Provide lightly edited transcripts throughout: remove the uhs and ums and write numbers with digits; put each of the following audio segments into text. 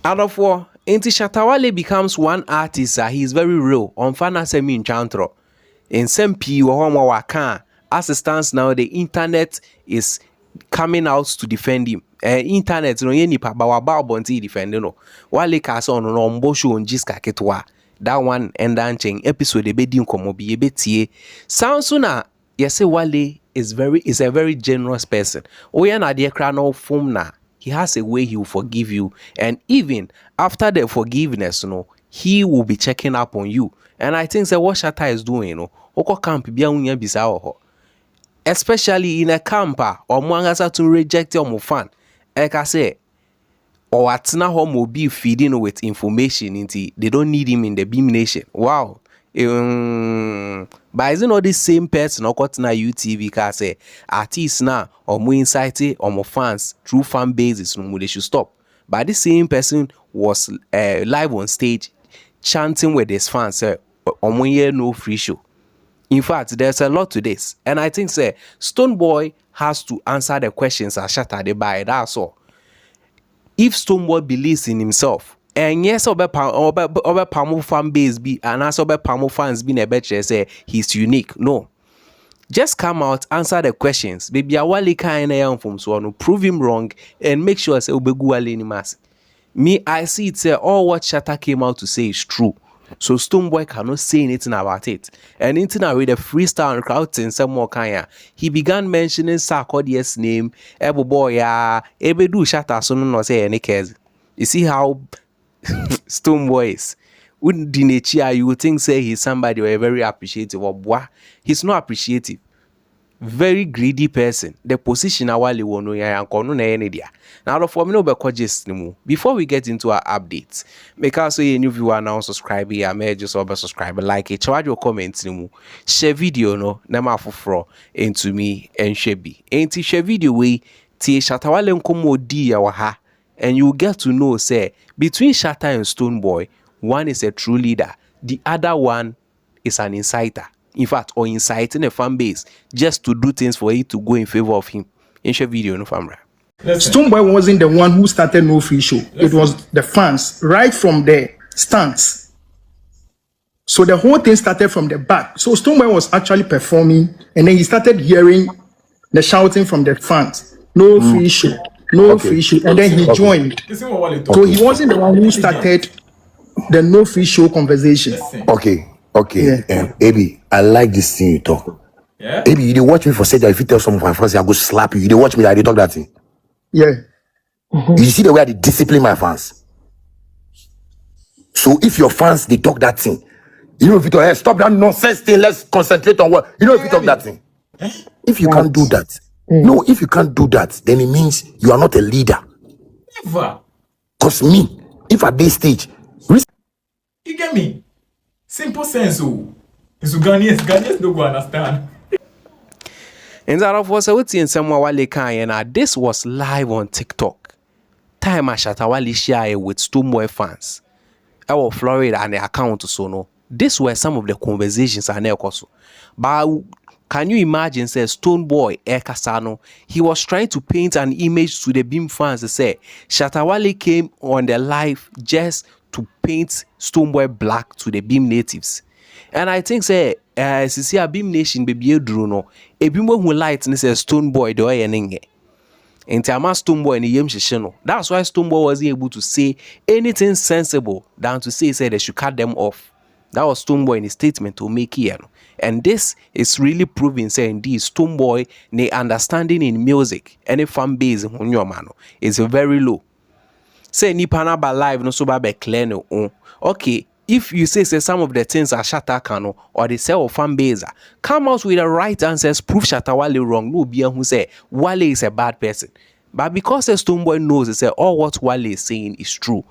Out of war, Shatta Wale becomes one artist. He's very real. On fana semi enchantro. In some P waka. As it stands now, the internet is coming out to defend him. Internet no yeni pa bawa bonti defend no. Wale kasa on no mbosho on jiska ketwa. That one and dancing episode de bedin komo bi ebetie. Sounds sooner. Yes, Wale is a very generous person. Oya na de kra no form na. He has a way he will forgive you, and even after the forgiveness, he will be checking up on you. And I think that what Shatta is doing, oko camp bia unya bisa ho. Especially in a camper, or mwangasa to reject your fan. Eka say, or atna ho mo be feeding with information into they don't need him in the Beam Nation. Wow. But isn't all the same person or got na UTV can say artists now or more insight or more fans through fan bases no they should stop. But this same person was live on stage chanting with his fans on 1 year no free show. In fact, there's a lot to this, and I think say Stonebwoy has to answer the questions as Shatta they by. That's all. If Stonebwoy believes in himself. And yes, obe pamo fan base be and as obe pamo fans be nebeche say he's unique. No. Just come out, answer the questions. Baby Wale kind of from so no prove him wrong and make sure say obegu Wale ni mas. Me, I see it say all what Shatta came out to say is true. So Stonebwoy cannot say anything about it. And into with the freestyle and crowd in some more kanya. He began mentioning Sarkodie's name, Ebo boy ya, Ebedu Shatta so no say any cares. You see how Stonebwoy is. You would think say he's somebody or very appreciative or boy. He's not appreciative. Very greedy person. The position awali wono ya kono na ene dia. Now for me no be just before we get into our updates, make us say a new viewer now subscribe here, may just subscribe, like it, charge your comments share video no na ma foforo into me and shebi. Enti share video we tie Shatta Wale nkomo di ya wa ha. And you get to know, say, between Shatta and Stonebwoy, one is a true leader, the other one is an inciter. In fact, or inciting a fan base just to do things for it to go in favor of him. In share video, no family. Stonebwoy wasn't the one who started No Free Show. It was the fans, right from the stands. So the whole thing started from the back. So Stonebwoy was actually performing, and then he started hearing the shouting from the fans. No free show. No free show, and then he joined. So he wasn't the one who started the no free show conversation. Okay. Baby, I like this thing you talk. Yeah. Baby, you watch me for say that if you tell some of my friends, I go slap you. You watch me that they talk that thing. Yeah. You see the way they discipline my fans. So if your fans they talk that thing, you know if you talk, hey, stop that nonsense thing. Let's concentrate on what you know if you talk that thing. If you can't do that. No, if you can't do that, then it means you are not a leader. Never. Because me, if at this stage... You get me? Simple sense. So Ghanaians don't go understand. And that of was in some Wale Kanye, this was live on TikTok. Time Shatta Wale share with Stonebwoy fans. Our Florida and the account so no. These were some of the conversations I never also. But can you imagine, say Stonebwoy Ekasano, he was trying to paint an image to the Beam fans to say Shatta Wale came on the live just to paint Stonebwoy black to the Beam natives. And I think say see a Beam Nation baby no a Beam who light and say Stonebwoy do yenenge. And Tama Stonebwoy and Yem Shishino. That's why Stonebwoy wasn't able to say anything sensible than to say they should cut them off. That was Stonebwoy in his statement to make here. And this is really proving saying indeed Stonebwoy the understanding in music any fan base on your man is very low. Say ni panaba live no so ba clear no. Okay, if you say some of the things are Shatta Kano or the sell fan base, come out with the right answers, prove Shatta Wale wrong. No be who say Wale is a bad person. But because the Stonebwoy knows they say all what Wale is saying is true.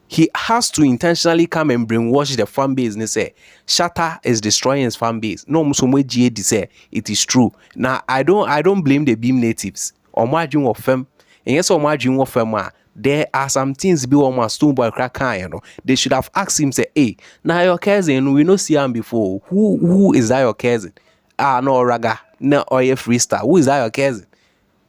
He has to intentionally come and brainwash the fan base and say Shatta is destroying his fan base. No, GAD say it is true. Now I don't blame the Beam natives. Or margin of them. And yes, or margin of them there are some things be on my Stonebwoy crack, they should have asked him say, hey, now your cousin, we no see him before. Who is that your cousin? No raga, no or your freestyle. Who is that your cousin?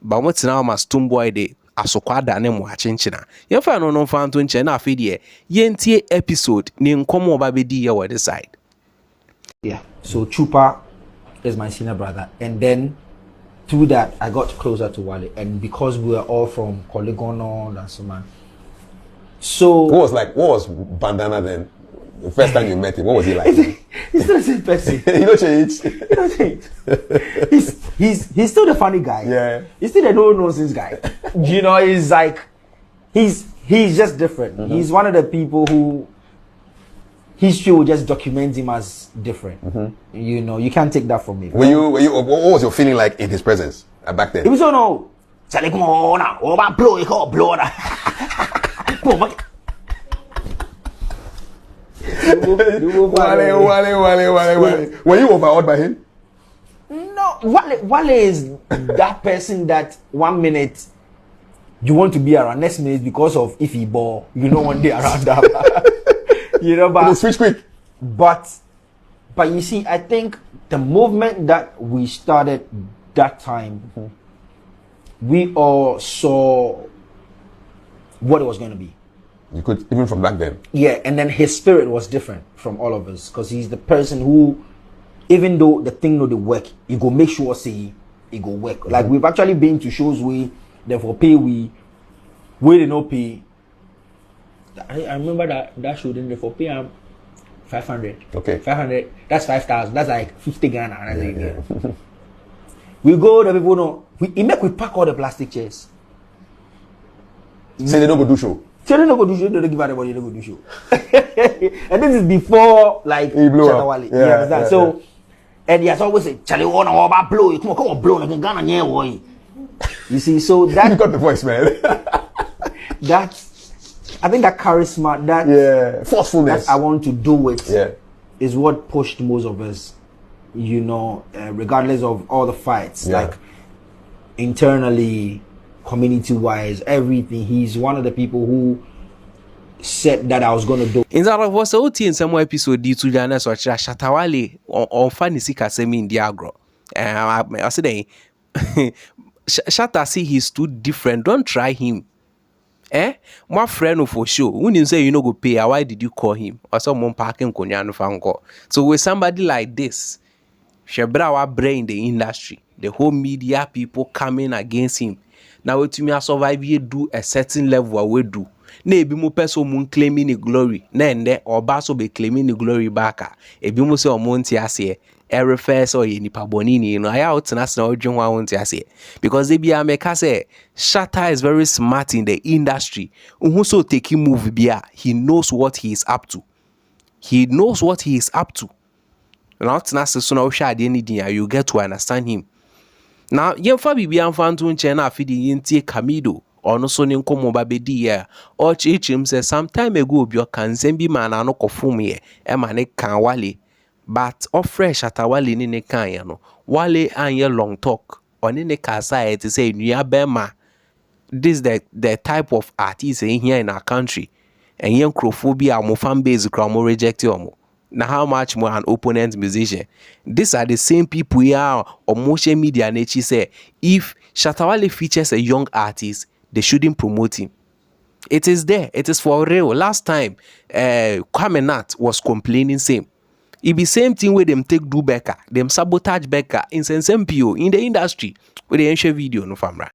But what's now my Stonebwoy they asokwada ne mo achenchina yemfa no no fa nto nche na afedie yentie episode ni nkomo ba bedi ye wo the side. Yeah, so Chupa is my senior brother, and then through that I got closer to Wale, and because we were all from Kolegono and so man. So what was Bandana then? The first time you met him, what was he like? He's still the same person. He don't change. He don't change. He's still the funny guy. Yeah. He's still the no nonsense guy. You know, he's like he's just different. Mm-hmm. He's one of the people who history will just document him as different. Mm-hmm. You know, you can't take that from me. Were you what was your feeling like in his presence back then? It was so no. Charlie, come on now. Oh, my blow, you call blow now. Come on, Wale. Were you overawed by him? No, Wale is that person that 1 minute you want to be around, next minute because of if he ball, you don't want to be around that. You know, but switch quick. But you see, I think the movement that we started that time, we all saw what it was going to be. You could, even from back then. Yeah, and then his spirit was different from all of us because he's the person who, even though the thing no dey work, he go make sure say it go work. Mm-hmm. Like we've actually been to shows we therefore pay we they no pay. I remember that show then therefore pay 500. Okay. 500. That's 5,000. That's like 50 Ghana. Yeah. We go, the people know we pack all the plastic chairs. Say they don't go do show. So they don't go do show, they don't give everybody, they don't go do show. And this is before like Shatta Wale. Yeah. So and he has always said, Charlie, wanna about blow, come on, blow like a Ghana yeah, boy. You see, so that you got the voice, man. I think that charisma, that forcefulness that I want to do it is what pushed most of us, you know, regardless of all the fights, like internally, community-wise, everything. He's one of the people who said that I was going to do. In that was in some episode to Jana so Shatta Wale on funny sika semi in Diagro. I said Shatta see he's too different. Don't try him. My friend for sure. When you say you no go pay, why did you call him? Or someone parking konya no fanko. So with somebody like this, Shebra wa brain in the industry, the whole media people coming against him. Now to me, I survive you do a certain level we do. Na ebi mo person mun claiming the glory. Na ende oba so be claiming the glory back. Ebi mo say omonti ase e refer so ye nipa boni ni no. Aya otena se na odwen wa wonti ase. Because they be ameka say Shatta is very smart in the industry. Who so take him move bia, he knows what he is up to. He knows what he is up to. Now otena se so na ohwa ade ni din you get to understand him. Now, yemfa bibi amfanto nche na afidi yentie Camido ono so ne nkomo ba bedi ya o chichim say some time ago obi o kan zembi mana no kofum ye e ma ne kan Wale but o fresh Shatta Wale ni ne kan ya no Wale anye long talk oni ne kasa e te say nua bema this the type of artist in here in our country and yen crophobia mo fan base kra mo reject omo. Now, how much more an opponent musician? These are the same people here on social media. Nature say if Shatta Wale features a young artist, they shouldn't promote him. It is there. It is for real. Last time, Kwamenat was complaining same. It be same thing with them take do Becca, them sabotage Becca in same PO in the industry with the ancient video no famra.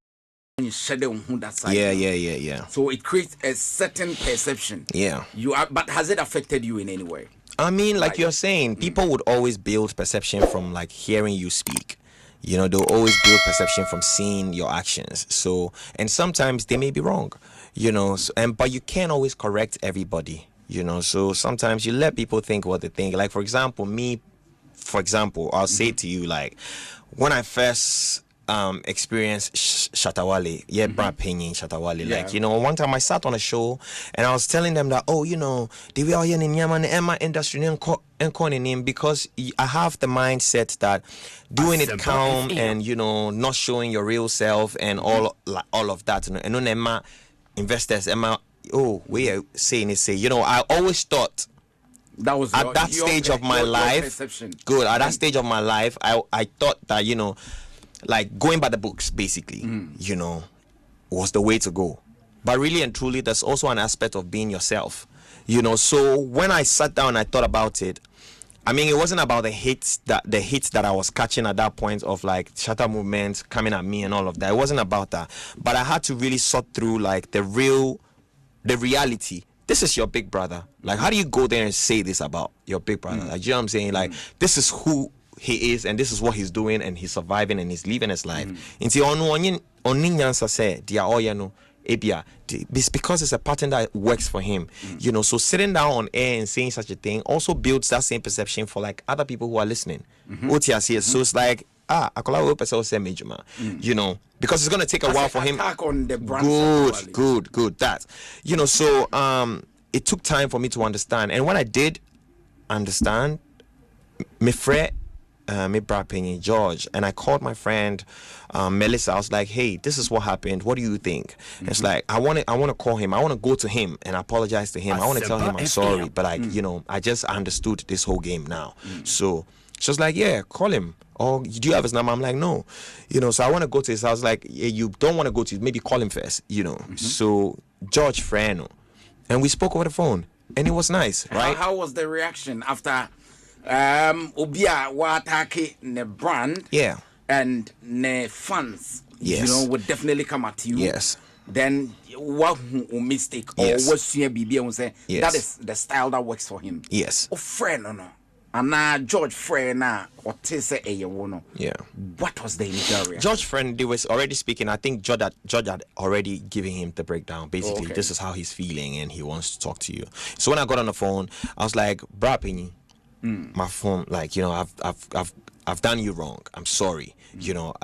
Yeah. So it creates a certain perception. Yeah. But has it affected you in any way? I mean, like you're saying, people would always build perception from like hearing you speak. You know, they'll always build perception from seeing your actions. So, and sometimes they may be wrong, you know, but you can't always correct everybody, you know. So sometimes you let people think what they think. Like, for example, I'll say to you, like, when I first experience Shatta Wale, opinion Shatta Wale. Like, you know, one time I sat on a show and I was telling them that, oh, you know, the way I in the Emma industry and calling him because I have the mindset that doing it calm and, you know, not showing your real self and all of that. And on Emma investors, Emma, we are saying it, you know, I always thought that was at that stage of my life. Good. At that stage of my life, I thought that, you know, like going by the books, basically, you know, was the way to go. But really and truly, there's also an aspect of being yourself, you know. So when I sat down and I thought about it, I mean, it wasn't about the hits that I was catching at that point of like Shatta movement coming at me and all of that. It wasn't about that. But I had to really sort through like the reality. This is your big brother. Like, how do you go there and say this about your big brother? Like, you know what I'm saying? Like, this is who he is and this is what he's doing and he's surviving and he's living his life. Nti oni nyansa say dia oya no ebia it's because it's a pattern that works for him. You know, so sitting down on air and saying such a thing also builds that same perception for like other people who are listening. So it's like akola we person say major, you know, because it's going to take a while for him. On the brand Good that, you know. So it took time for me to understand, and when I did understand, my friend me brought Penny George, and I called my friend Melissa. I was like, hey, this is what happened, what do you think? It's like I want to call him, I want to go to him and apologize to him. I want to tell him I'm sorry, but like you know, I just understood this whole game now. So she was like, yeah, call him. Or do you have his number? I'm like, no, you know. So I want to go to his house. Like, yeah, you don't want to go to, maybe call him first, you know. So George Freno, and we spoke over the phone, and it was nice, right? How was the reaction after Obia wa attack ne brand? Yeah. And ne fans, Yes. you know, would definitely come at you. Yes. Then what mistake or Yes. what's your BB and say Yes. that is the style that works for him. Yes. Oh, friend, no. And now George Friend or Tessa Ayono. Yeah. What was the initial reaction? George Friend, they was already speaking. I think George had already given him the breakdown. Basically, Okay. this is how he's feeling and he wants to talk to you. So when I got on the phone, I was like, "Bra Penny, my phone, like, you know, I've done you wrong. I'm sorry. You know,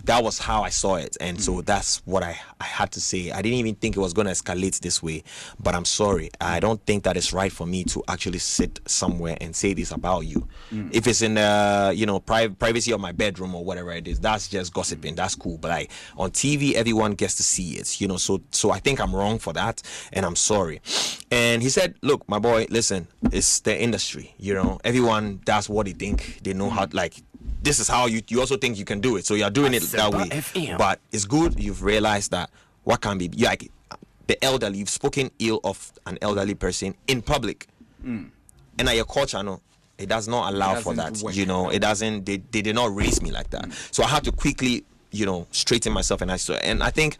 that was how I saw it, and so that's what I had to say. I didn't even think it was going to escalate this way, but I'm sorry. I don't think that it's right for me to actually sit somewhere and say this about you. If it's in the, you know, privacy of my bedroom or whatever it is, that's just gossiping. That's cool. But like on TV, everyone gets to see it, you know. So I think I'm wrong for that, and I'm sorry." And he said, "Look, my boy, listen, it's the industry. You know, everyone does what they think they know how. Like, this is how you also think you can do it, so you're doing it that way. But it's good you've realized that what can be like the elderly. You've spoken ill of an elderly person in public, and at your culture, no, it does not allow for that. work. You know, it doesn't. They did not raise me like that, so I had to quickly, you know, straighten myself. And I think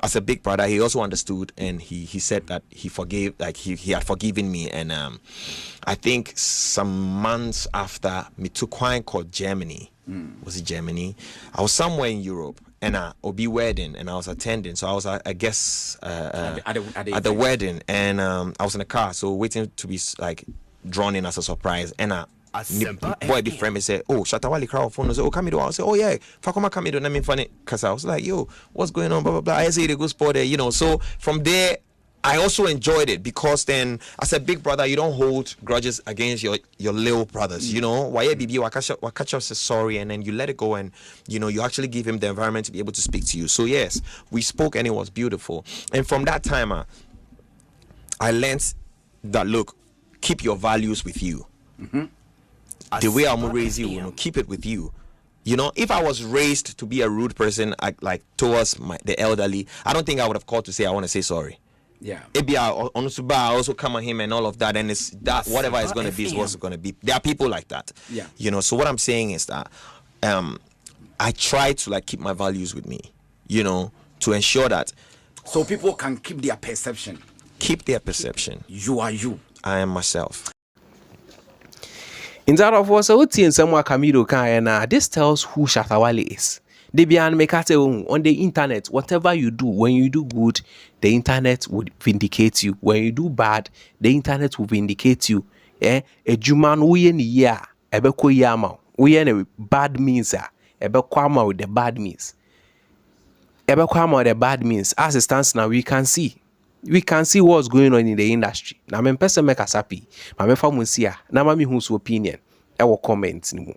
as a big brother, he also understood, and he said that he forgave, like he had forgiven me. And I think some months after, me took Quine called Germany. Was it Germany? I was somewhere in Europe, and I'll be wedding, and I was attending. So I was, I guess, at the wedding, and I was in the car, so waiting to be like drawn in as a surprise. And boy the friend me say, "Oh, Shatta Wale crowd phone." I say, "Oh, Camido." I say, "Oh yeah, Fakoma Camido." I mean, funny, cause I was like, "Yo, what's going on?" Blah blah blah. I say the good sport there, you know. So from there, I also enjoyed it, because then as a big brother, you don't hold grudges against your little brothers, you know. Why BB Wakacha says sorry, and then you let it go, and you know, you actually give him the environment to be able to speak to you. So yes, we spoke, and it was beautiful. And from that time, I learned that, look, keep your values with you. The way I'm raised you, know, keep it with you. You know, if I was raised to be a rude person, like towards the elderly, I don't think I would have called to say I want to say sorry. Yeah. Maybe I also come at him and all of that, and it's that whatever it's going to be is what's going to be. There are people like that. Yeah. You know, so what I'm saying is that I try to like keep my values with me, you know, to ensure that So people can keep their perception. keep their perception. You are you. I am myself. In that of us, in someone Camido can, this tells who Shatta Wale is. They be on the internet, whatever you do, when you do good, the internet would vindicate you. When you do bad, the internet will vindicate you. A Juman we in ya, ebeko yama, we in a bad means, ebekwama with the bad means. Ebekwama with the bad means. As it stands now, we can see what's going on in the industry. Na me person make us happy. Ma me fa munsia. Na ma mi who's opinion. Ewo comments ni mo.